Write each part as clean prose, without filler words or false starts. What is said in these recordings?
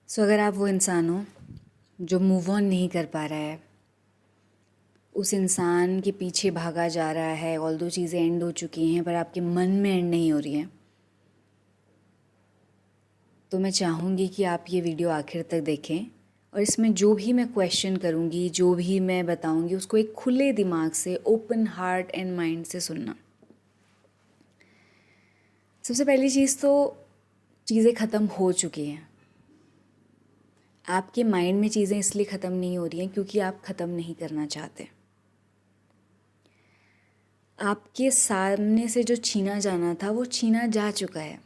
अगर आप वो इंसान हो जो मूव ऑन नहीं कर पा रहा है, उस इंसान के पीछे भागा जा रहा है, ऑल दो चीज़ें एंड हो चुकी हैं पर आपके मन में एंड नहीं हो रही हैं, तो मैं चाहूँगी कि आप ये वीडियो आखिर तक देखें और इसमें जो भी मैं क्वेश्चन करूँगी, जो भी मैं बताऊँगी, उसको एक खुले दिमाग से, ओपन हार्ट एंड माइंड से सुनना। सबसे पहली चीज़ तो चीज़ें ख़त्म हो चुकी हैं। आपके माइंड में चीज़ें इसलिए ख़त्म नहीं हो रही हैं क्योंकि आप ख़त्म नहीं करना चाहते। आपके सामने से जो छीना जाना था वो छीना जा चुका है,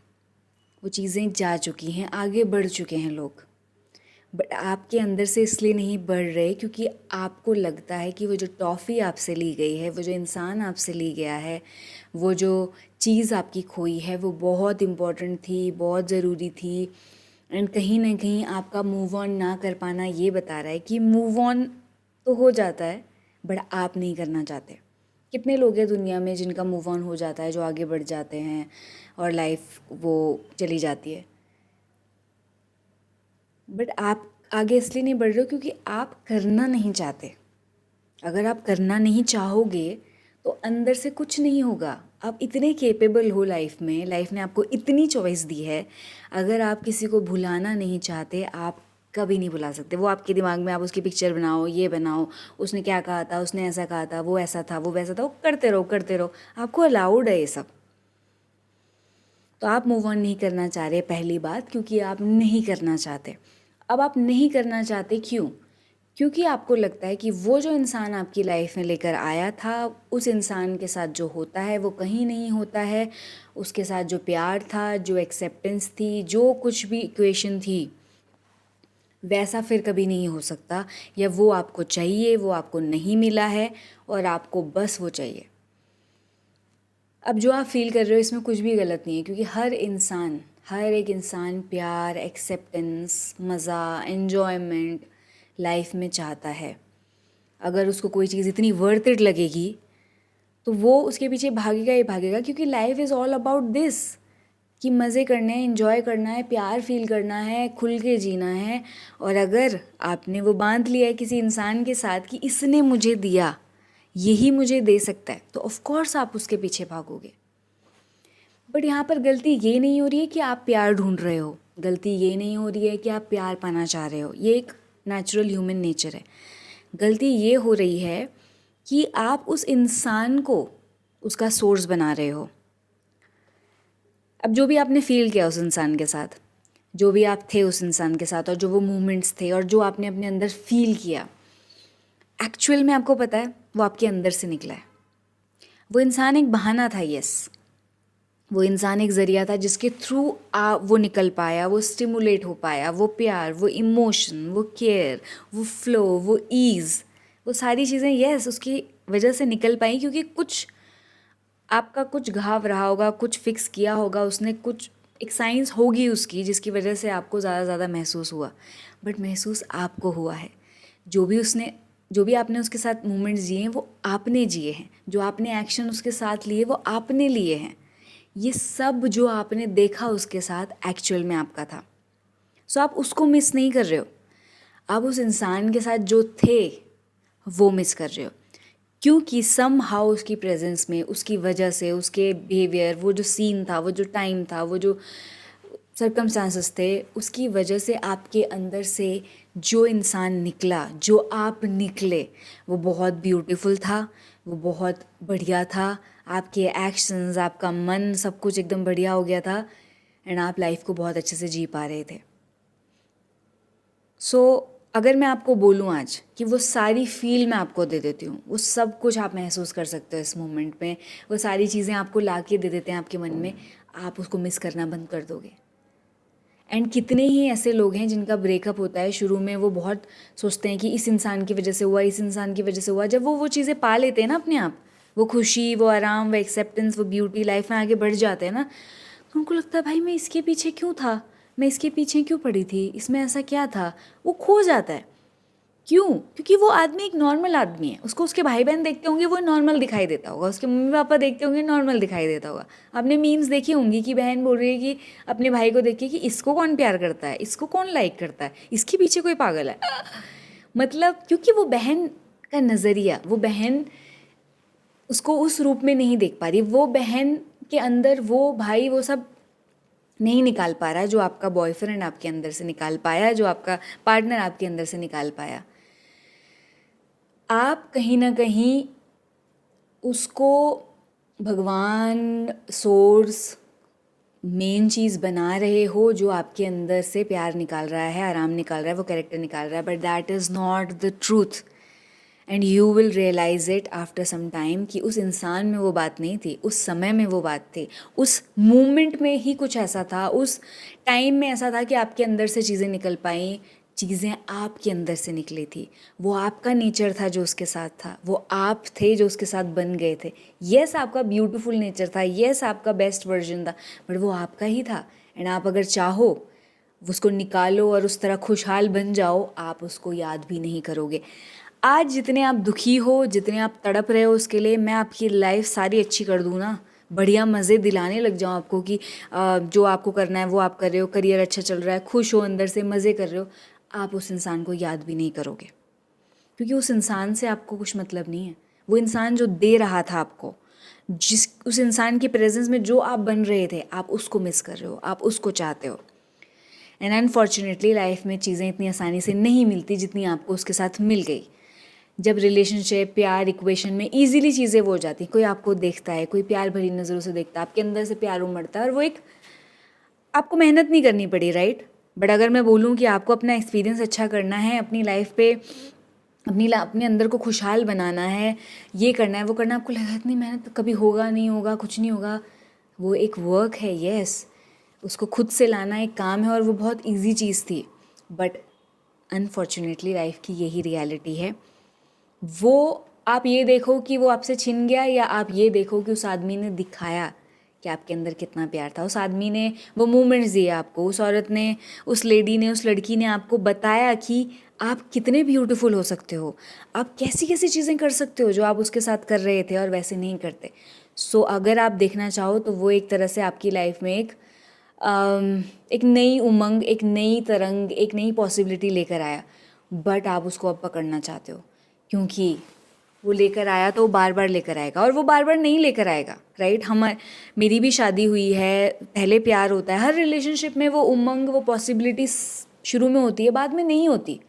वो चीज़ें जा चुकी हैं, आगे बढ़ चुके हैं लोग। बट आपके अंदर से इसलिए नहीं बढ़ रहे क्योंकि आपको लगता है कि वो जो टॉफ़ी आपसे ली गई है, वो जो इंसान आपसे ली गया है, वो जो चीज़ आपकी खोई है, वो बहुत इम्पॉर्टेंट थी, बहुत ज़रूरी थी। एंड कहीं ना कहीं आपका मूव ऑन ना कर पाना ये बता रहा है कि मूव ऑन तो हो जाता है बट आप नहीं करना चाहते। कितने लोग हैं दुनिया में जिनका मूव ऑन हो जाता है, जो आगे बढ़ जाते हैं और लाइफ वो चली जाती है, बट आप आगे इसलिए नहीं बढ़ रहे हो क्योंकि आप करना नहीं चाहते। अगर आप करना नहीं चाहोगे तो अंदर से कुछ नहीं होगा। आप इतने केपेबल हो लाइफ में, लाइफ ने आपको इतनी चॉइस दी है। अगर आप किसी को भुलाना नहीं चाहते, आप कभी नहीं भुला सकते। वो आपके दिमाग में आप उसकी पिक्चर बनाओ, ये बनाओ, उसने क्या कहा था, उसने ऐसा कहा था, वो ऐसा था, वो वैसा था, वो करते रहो करते रहो। आपको अलाउड है ये सब। तो आप मूव ऑन नहीं करना चाह रहे, पहली बात, क्योंकि आप नहीं करना चाहते। अब आप नहीं करना चाहते क्यों? क्योंकि आपको लगता है कि वो जो इंसान आपकी लाइफ में लेकर आया था, उस इंसान के साथ जो होता है वो कहीं नहीं होता है। उसके साथ जो प्यार था, जो एक्सेप्टेंस थी, जो कुछ भी इक्वेशन थी, वैसा फिर कभी नहीं हो सकता। या वो आपको चाहिए, वो आपको नहीं मिला है और आपको बस वो चाहिए। अब जो आप फील कर रहे हो इसमें कुछ भी गलत नहीं है, क्योंकि हर एक इंसान प्यार, एक्सेप्टेंस, मज़ा, एन्जॉयमेंट लाइफ में चाहता है। अगर उसको कोई चीज़ इतनी वर्थ इट लगेगी तो वो उसके पीछे भागेगा ही भागेगा, क्योंकि life is all about this कि मज़े करने हैं, इन्जॉय करना है, प्यार फील करना है, खुल के जीना है। और अगर आपने वो बांध लिया है किसी इंसान के साथ कि इसने मुझे दिया, यही मुझे दे सकता है, तो ऑफ कोर्स आप उसके पीछे भागोगे। बट यहाँ पर गलती ये नहीं हो रही है कि आप प्यार ढूंढ रहे हो, गलती ये नहीं हो रही है कि आप प्यार पाना चाह रहे हो, ये एक नेचुरल ह्यूमन नेचर है। गलती ये हो रही है कि आप उस इंसान को उसका सोर्स बना रहे हो। अब जो भी आपने फील किया उस इंसान के साथ, जो भी आप थे उस इंसान के साथ, और जो वो मोमेंट्स थे और जो आपने अपने अंदर फील किया, एक्चुअल में आपको पता है वो आपके अंदर से निकला है। वो इंसान एक बहाना था, यस, वो इंसान एक ज़रिया था जिसके थ्रू वो निकल पाया, वो स्टिमुलेट हो पाया, वो प्यार, वो इमोशन, वो केयर, वो फ्लो, वो ईज़, वो सारी चीज़ें यस उसकी वजह से निकल पाई, क्योंकि कुछ आपका कुछ घाव रहा होगा, कुछ फिक्स किया होगा उसने, कुछ एक साइंस होगी उसकी जिसकी वजह से आपको ज़्यादा महसूस हुआ। बट महसूस आपको हुआ है। जो भी आपने उसके साथ मोमेंट्स जिए हैं वो आपने जिए हैं, जो आपने एक्शन उसके साथ लिए वो आपने लिए हैं। ये सब जो आपने देखा उसके साथ एक्चुअल में आपका था। सो आप उसको मिस नहीं कर रहे हो, आप उस इंसान के साथ जो थे वो मिस कर रहे हो, क्योंकि सम हाउ उसकी प्रेजेंस में, उसकी वजह से, उसके बिहेवियर, वो जो सीन था, वो जो टाइम था, वो जो सर्कमस्टांसेस थे, उसकी वजह से आपके अंदर से जो इंसान निकला, जो आप निकले, वो बहुत ब्यूटीफुल था, वो बहुत बढ़िया था। आपके एक्शंस, आपका मन, सब कुछ एकदम बढ़िया हो गया था एंड आप लाइफ को बहुत अच्छे से जी पा रहे थे। सो अगर मैं आपको बोलूँ आज कि वो सारी फील मैं आपको दे देती हूँ, वो सब कुछ आप महसूस कर सकते हो इस मोमेंट में, वो सारी चीज़ें आपको ला के दे देते हैं आपके मन में, आप उसको मिस करना बंद कर दोगे। एंड कितने ही ऐसे लोग हैं जिनका ब्रेकअप होता है, शुरू में वो बहुत सोचते हैं कि इस इंसान की वजह से हुआ, इस इंसान की वजह से हुआ। जब वो चीज़ें पा लेते हैं ना अपने आप, वो खुशी, वो आराम, वो एक्सेप्टेंस, वो ब्यूटी, लाइफ में आगे बढ़ जाते हैं ना, तो उनको लगता है भाई मैं इसके पीछे क्यों था, मैं इसके पीछे क्यों पड़ी थी, इसमें ऐसा क्या था, वो खो जाता है। क्यों? क्योंकि वो आदमी एक नॉर्मल आदमी है, उसको उसके भाई बहन देखते होंगे वो नॉर्मल दिखाई देता होगा, उसके मम्मी पापा देखते होंगे नॉर्मल दिखाई देता होगा। आपने मीम्स देखी होंगी कि बहन बोल रही है कि अपने भाई को देख के कि इसको कौन प्यार करता है, इसको कौन लाइक करता है, इसके पीछे कोई पागल है। मतलब क्योंकि वो बहन का नज़रिया, वो बहन उसको उस रूप में नहीं देख पा रही, वो बहन के अंदर वो भाई वो सब नहीं निकाल पा रहा जो आपका बॉयफ्रेंड आपके अंदर से निकाल पाया, जो आपका पार्टनर आपके अंदर से निकाल पाया। आप कहीं ना कहीं उसको भगवान, सोर्स, मेन चीज़ बना रहे हो जो आपके अंदर से प्यार निकाल रहा है, आराम निकाल रहा है, वो कैरेक्टर निकाल रहा है, but that is not the truth. And you will realise it after some time कि उस इंसान में वो बात नहीं थी, उस समय में वो बात थी, उस मोमेंट में ही कुछ ऐसा था, उस टाइम में ऐसा था कि आपके अंदर से चीज़ें निकल पाई, चीज़ें आपके अंदर से निकली थी। वो आपका नेचर था जो उसके साथ था, वो आप थे जो उसके साथ बन गए थे। येस आपका ब्यूटीफुल नेचर था, येस आपका बेस्ट वर्जन था, बट वो आपका ही था। एंड आप अगर चाहो उसको निकालो और उस तरह खुशहाल बन जाओ, आप उसको याद भी नहीं करोगे। आज जितने आप दुखी हो, जितने आप तड़प रहे हो उसके लिए, मैं आपकी लाइफ सारी अच्छी कर दूँ ना, बढ़िया मज़े दिलाने लग जाऊँ आपको कि जो आपको करना है वो आप कर रहे हो, करियर अच्छा चल रहा है, खुश हो, अंदर से मज़े कर रहे हो, आप उस इंसान को याद भी नहीं करोगे। क्योंकि उस इंसान से आपको कुछ मतलब नहीं है। वो इंसान जो दे रहा था आपको, जिस उस इंसान की प्रेजेंस में जो आप बन रहे थे, आप उसको मिस कर रहे हो, आप उसको चाहते हो। एंड अनफॉर्चुनेटली लाइफ में चीज़ें इतनी आसानी से नहीं मिलती जितनी आपको उसके साथ मिल गई। जब रिलेशनशिप, प्यार, इक्वेशन में ईजिली चीज़ें वो हो जाती, कोई आपको देखता है, कोई प्यार भरी नज़रों से देखता है, आपके अंदर से प्यार उमड़ता है, और वो एक आपको मेहनत नहीं करनी पड़ी, राइट। बट अगर मैं बोलूँ कि आपको अपना एक्सपीरियंस अच्छा करना है, अपनी लाइफ पे अपने अंदर को खुशहाल बनाना है, ये करना है वो करना है, आपको लगा इतनी मेहनत कभी होगा नहीं होगा, कुछ नहीं होगा, वो एक वर्क है, यस, उसको खुद से लाना एक काम है, और वो बहुत ईजी चीज़ थी। बट अनफॉर्चुनेटली लाइफ की यही रियलिटी है। वो आप ये देखो कि वो आपसे छिन गया, या आप ये देखो कि उस आदमी ने दिखाया कि आपके अंदर कितना प्यार था, उस आदमी ने वो मोमेंट्स दिए आपको, उस औरत ने, उस लेडी ने, उस लड़की ने आपको बताया कि आप कितने ब्यूटीफुल हो सकते हो, आप कैसी कैसी चीज़ें कर सकते हो जो आप उसके साथ कर रहे थे और वैसे नहीं करते। सो अगर आप देखना चाहो तो वो एक तरह से आपकी लाइफ में एक नई उमंग, एक नई तरंग, एक नई पॉसिबिलिटी लेकर आया। बट आप उसको अब पकड़ना चाहते हो, क्योंकि वो लेकर आया तो वो बार बार लेकर आएगा, और वो बार बार नहीं लेकर आएगा, राइट। मेरी भी शादी हुई है, पहले प्यार होता है, हर रिलेशनशिप में वो उमंग, वो पॉसिबिलिटी शुरू में होती है, बाद में नहीं होती,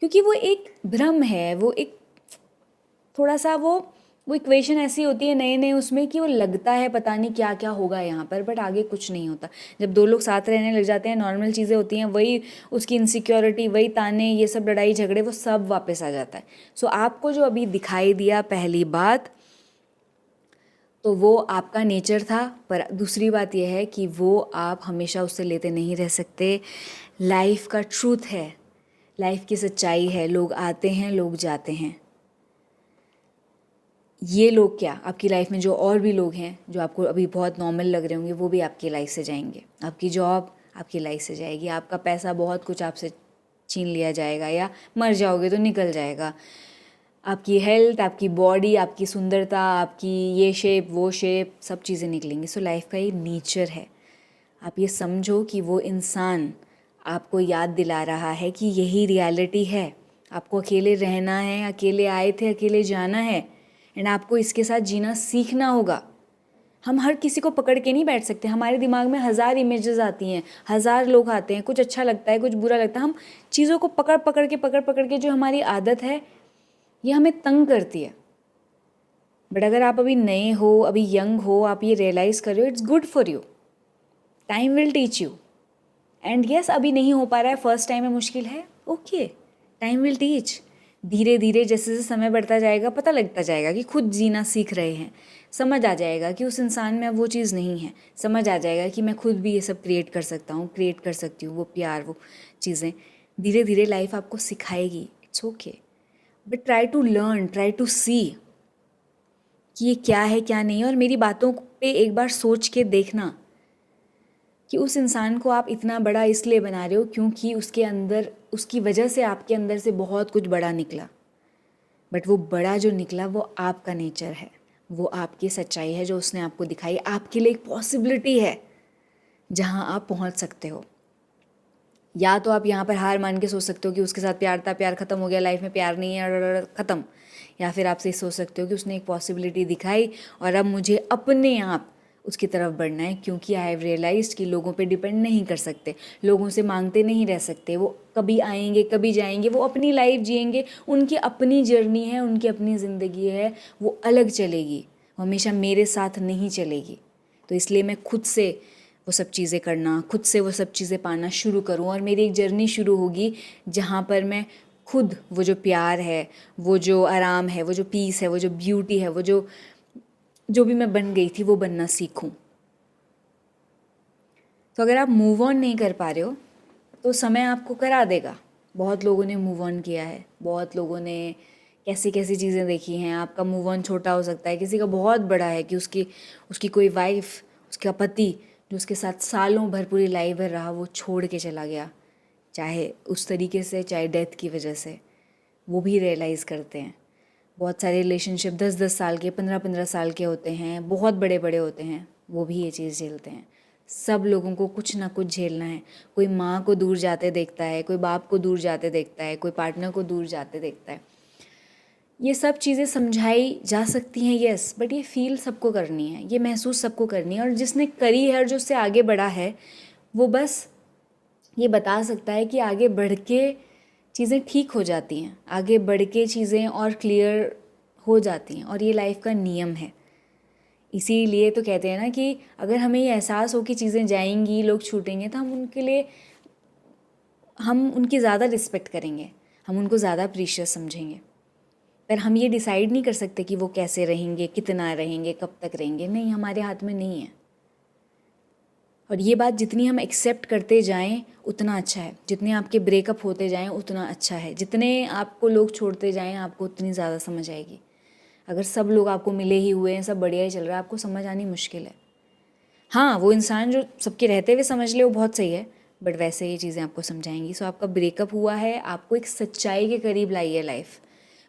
क्योंकि वो एक भ्रम है, वो एक थोड़ा सा वो इक्वेशन ऐसी होती है नए नए उसमें कि वो लगता है पता नहीं क्या क्या होगा यहाँ पर, बट आगे कुछ नहीं होता। जब दो लोग साथ रहने लग जाते हैं, नॉर्मल चीज़ें होती हैं, वही उसकी इनसिक्योरिटी, वही ताने, ये सब लड़ाई झगड़े, वो सब वापस आ जाता है। सो आपको जो अभी दिखाई दिया पहली बात, तो वो आपका नेचर था, पर दूसरी बात यह है कि वो आप हमेशा उससे लेते नहीं रह सकते। लाइफ का ट्रूथ है, लाइफ की सच्चाई है, लोग आते हैं, लोग जाते हैं। ये लोग क्या, आपकी लाइफ में जो और भी लोग हैं जो आपको अभी बहुत नॉर्मल लग रहे होंगे, वो भी आपकी लाइफ से जाएंगे। आपकी जॉब आपकी लाइफ से जाएगी, आपका पैसा, बहुत कुछ आपसे छीन लिया जाएगा, या मर जाओगे तो निकल जाएगा। आपकी हेल्थ, आपकी बॉडी, आपकी सुंदरता, आपकी ये शेप वो शेप, सब चीज़ें निकलेंगी। सो लाइफ का ये नेचर है। आप ये समझो कि वो इंसान आपको याद दिला रहा है कि यही रियलिटी है, आपको अकेले रहना है, अकेले आए थे, अकेले जाना है, एंड आपको इसके साथ जीना सीखना होगा। हम हर किसी को पकड़ के नहीं बैठ सकते, हमारे दिमाग में 1000 इमेजेस आती हैं, 1000 लोग आते हैं, कुछ अच्छा लगता है, कुछ बुरा लगता है, हम चीज़ों को पकड़ पकड़ के जो हमारी आदत है, ये हमें तंग करती है। बट अगर आप अभी नए हो, अभी यंग हो, आप ये रियलाइज़ कर रहे हो, it's good for you, time will teach you. And yes, अभी नहीं हो पा रहा है, फर्स्ट टाइम में मुश्किल है, ओके, टाइम विल टीच। धीरे धीरे जैसे जैसे समय बढ़ता जाएगा, पता लगता जाएगा कि खुद जीना सीख रहे हैं, समझ आ जाएगा कि उस इंसान में अब वो चीज़ नहीं है, समझ आ जाएगा कि मैं खुद भी ये सब क्रिएट कर सकता हूँ, क्रिएट कर सकती हूँ, वो प्यार, वो चीज़ें धीरे धीरे लाइफ आपको सिखाएगी। It's okay, but try to learn, try to see कि ये क्या है क्या नहीं है। और मेरी बातों पे एक बार सोच के देखना, कि उस इंसान को आप इतना बड़ा इसलिए बना रहे हो क्योंकि उसके अंदर, उसकी वजह से आपके अंदर से बहुत कुछ बड़ा निकला। बट वो बड़ा जो निकला वो आपका नेचर है, वो आपकी सच्चाई है जो उसने आपको दिखाई। आपके लिए एक पॉसिबिलिटी है जहाँ आप पहुँच सकते हो। या तो आप यहाँ पर हार मान के सोच सकते हो कि उसके साथ प्यार था, प्यार ख़त्म हो गया, लाइफ में प्यार नहीं है, ख़त्म। या फिर आपसे सोच सकते हो कि उसने एक पॉसिबिलिटी दिखाई और अब मुझे अपने आप उसकी तरफ बढ़ना है, क्योंकि आई हैव रियलाइज्ड कि लोगों पे डिपेंड नहीं कर सकते, लोगों से मांगते नहीं रह सकते। वो कभी आएंगे, कभी जाएंगे, वो अपनी लाइफ जिएंगे, उनकी अपनी जर्नी है, उनकी अपनी ज़िंदगी है, वो अलग चलेगी, वो हमेशा मेरे साथ नहीं चलेगी। तो इसलिए मैं खुद से वो सब चीज़ें करना, खुद से वो सब चीज़ें पाना शुरू करूँ और मेरी एक जर्नी शुरू होगी जहाँ पर मैं खुद वो जो प्यार है, वो जो आराम है, वो जो पीस है, वो जो ब्यूटी है, वो जो भी मैं बन गई थी वो बनना सीखूं। तो अगर आप मूव ऑन नहीं कर पा रहे हो तो समय आपको करा देगा। बहुत लोगों ने मूव ऑन किया है, बहुत लोगों ने कैसी कैसी चीज़ें देखी हैं। आपका मूव ऑन छोटा हो सकता है, किसी का बहुत बड़ा है कि उसकी उसकी कोई वाइफ, उसका पति जो उसके साथ सालों भर पूरी लाइफ भर रहा, वो छोड़ के चला गया, चाहे उस तरीके से, चाहे डेथ की वजह से। वो भी रियलाइज़ करते हैं। बहुत सारे रिलेशनशिप 10-10 साल के, 15-15 साल के होते हैं, बहुत बड़े बड़े होते हैं, वो भी ये चीज़ झेलते हैं। सब लोगों को कुछ ना कुछ झेलना है। कोई माँ को दूर जाते देखता है, कोई बाप को दूर जाते देखता है, कोई पार्टनर को दूर जाते देखता है। ये सब चीज़ें समझाई जा सकती हैं, यस, बट ये फील सबको करनी है, ये महसूस सबको करनी है। और जिसने करी है और जो उससे आगे बढ़ा है, वो बस ये बता सकता है कि आगे बढ़ के चीज़ें ठीक हो जाती हैं, आगे बढ़ के चीज़ें और क्लियर हो जाती हैं, और ये लाइफ का नियम है। इसीलिए तो कहते हैं ना कि अगर हमें ये एहसास हो कि चीज़ें जाएंगी, लोग छूटेंगे, तो हम उनकी ज़्यादा रिस्पेक्ट करेंगे, हम उनको ज़्यादा प्रीशियस समझेंगे। पर हम ये डिसाइड नहीं कर सकते कि वो कैसे रहेंगे, कितना रहेंगे, कब तक रहेंगे, नहीं, हमारे हाथ में नहीं है। और ये बात जितनी हम एक्सेप्ट करते जाएं उतना अच्छा है, जितने आपके ब्रेकअप होते जाएं उतना अच्छा है, जितने आपको लोग छोड़ते जाएं आपको उतनी ज़्यादा समझ आएगी। अगर सब लोग आपको मिले ही हुए हैं, सब बढ़िया ही चल रहा है, आपको समझ आनी मुश्किल है। हाँ, वो इंसान जो सबके रहते हुए समझ ले वो बहुत सही है, बट वैसे ये चीज़ें आपको समझाएंगी। सो आपका ब्रेकअप हुआ है, आपको एक सच्चाई के करीब लाई है लाइफ।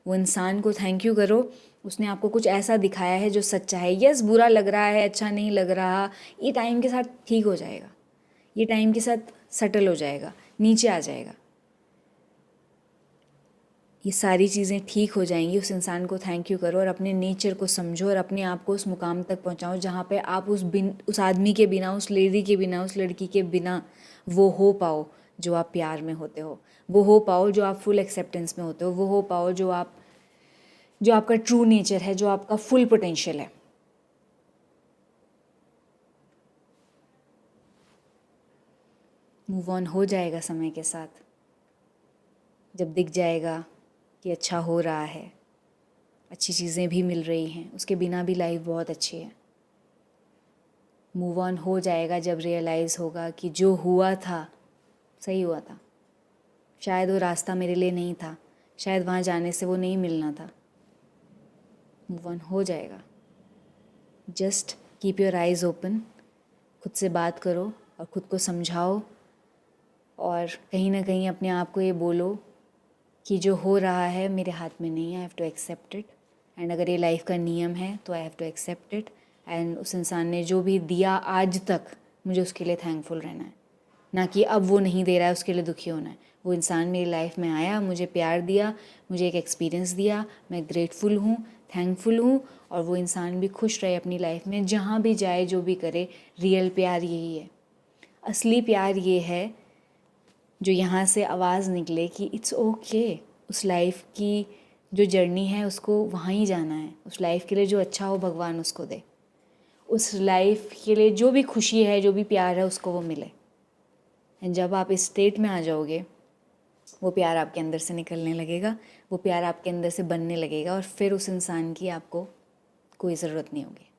वो इंसान को थैंक यू करो, उसने आपको कुछ ऐसा दिखाया है जो सच्चा है। यस, बुरा लग रहा है, अच्छा नहीं लग रहा, ये टाइम के साथ ठीक हो जाएगा, ये टाइम के साथ सेटल हो जाएगा, नीचे आ जाएगा, ये सारी चीज़ें ठीक हो जाएंगी। उस इंसान को थैंक यू करो और अपने नेचर को समझो और अपने आप को उस मुकाम तक पहुंचाओ जहाँ पे आप उस आदमी के बिना, उस लेडी के बिना, उस लड़की के बिना वो हो पाओ जो आप प्यार में होते हो, वो हो पाओ जो आप फुल एक्सेप्टेंस में होते हो, वो हो पाओ जो आपका ट्रू नेचर है, जो आपका फुल पोटेंशियल है। मूव ऑन हो जाएगा समय के साथ, जब दिख जाएगा कि अच्छा हो रहा है, अच्छी चीज़ें भी मिल रही हैं, उसके बिना भी लाइफ बहुत अच्छी है। मूव ऑन हो जाएगा जब रियलाइज़ होगा कि जो हुआ था सही हुआ था, शायद वो रास्ता मेरे लिए नहीं था, शायद वहाँ जाने से वो नहीं मिलना था। मूव ऑन हो जाएगा। Just keep your eyes open, खुद से बात करो और ख़ुद को समझाओ, और कहीं ना कहीं अपने आप को ये बोलो कि जो हो रहा है मेरे हाथ में नहीं है, I have to accept it. And अगर ये लाइफ का नियम है तो I have to accept it. And उस इंसान ने जो भी दिया आज तक, मुझे उसके लिए थैंकफुल रहना है, ना कि अब वो नहीं दे रहा है उसके लिए दुखी होना है। वो इंसान मेरी लाइफ में आया, मुझे प्यार दिया, मुझे एक एक्सपीरियंस दिया, मैं ग्रेटफुल हूँ, थैंकफुल हूँ, और वो इंसान भी खुश रहे अपनी लाइफ में, जहाँ भी जाए, जो भी करे। रियल प्यार यही है, असली प्यार ये है जो यहाँ से आवाज़ निकले कि इट्स ओके। उस लाइफ की जो जर्नी है उसको वहाँ ही जाना है, उस लाइफ के लिए जो अच्छा हो भगवान उसको दे, उस लाइफ के लिए जो भी खुशी है, जो भी प्यार है, उसको वो मिले। एंड जब आप इस स्टेट में आ जाओगे, वो प्यार आपके अंदर से निकलने लगेगा, वो प्यार आपके अंदर से बनने लगेगा, और फिर उस इंसान की आपको कोई ज़रूरत नहीं होगी।